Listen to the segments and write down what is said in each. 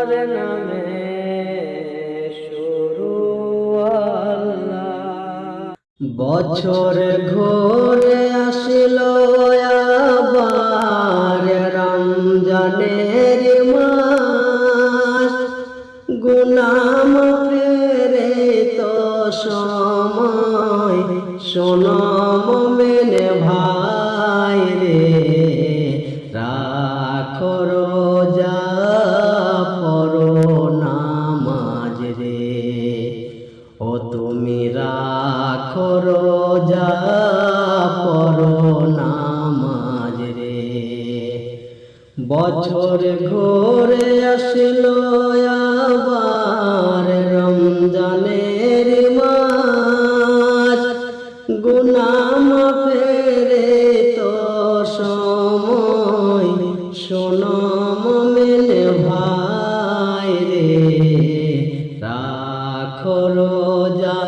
তোমার নামে শুরু আল্লাহ। বছর ঘুরে আসিল আবার রমজানের মাস, গুনাহ মাফের তো সময়, শোনো মুমিন ভাই রে, রাখো রোজা পড়ো নামাজ রে, ও তুমি রাখো রোজা পড়ো নামাজ রে। বছর ঘুরে আসিল আবার রমজানের মাস, গুনাহ মাফের তো সময়, শোনো মুমিন ভাই রে, রাখো রোজা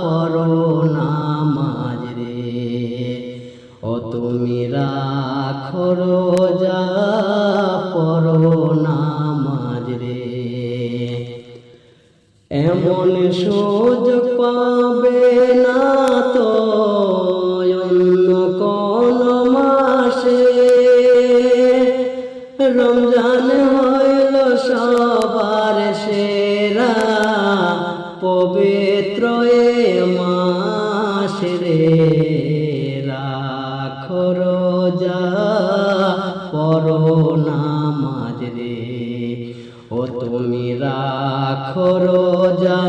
পড়ো নামাজ রে, ও তুমি রাখো রোজা পড়ো নামাজ রে। এমন সুযোগ পাবে না তো অন্য কোন মাসে, রমজান হইল সবার সেরা পবিত্র এ মাস রে, রাখো রোজা পড়ো নামাজ রে, ও তুমি রাখো রোজা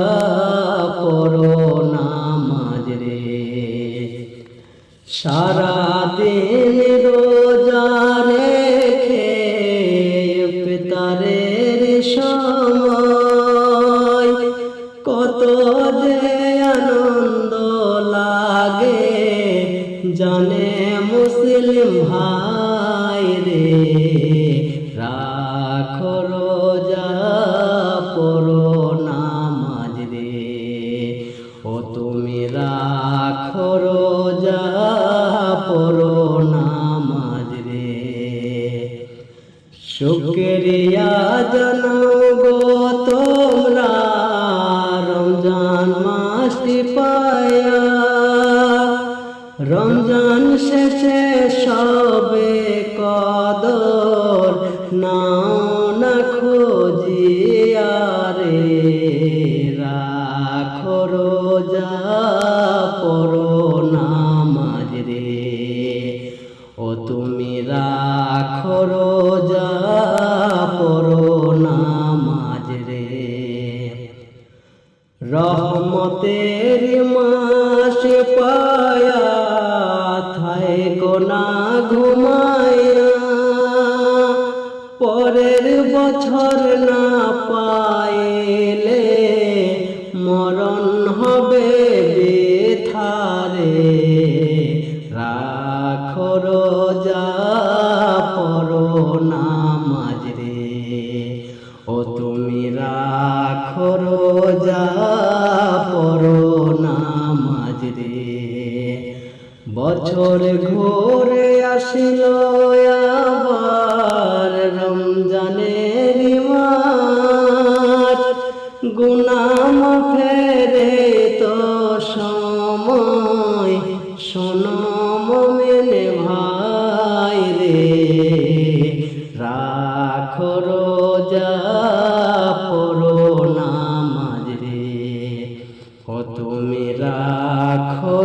পড়ো নামাজ রে। সারা দিন রোজা রেখে ইফতারের সময়, কত যে আনন্দ লাগে জানে মুসলিম ভাই রে, রাখো রোজা পড়ো নামাজ রে, ও তুমি রাখো রোজা পড়ো নামাজ রে। শুকরিয়া জানাও গো তোমরা রমজান মাসটি পায়া, রমজান শেষে সবে কদর নাও না খোঁজিয়া রে, রাখো রোজা পড়ো নামাজ রে, ও তুমি রাখো রোজা পড়ো নামাজ রে। রহমতের মাস পায়া থাই গোনা ঘুমায়া, পরের বছর না পাইলে মরণ হবে বেথারে, রাখো রোজা পড়ো নামাজ রে, ও তুমি রাখো রোজা পড়ো নামাজ রে। বছর ঘুরে আসিল আবার রমজানের মাস, গুনাহ মাফের তো সময়, শোনো মুমিন ভাই রে, রাখো রোজা পড়ো নামাজ রে, ও তুমি রাখো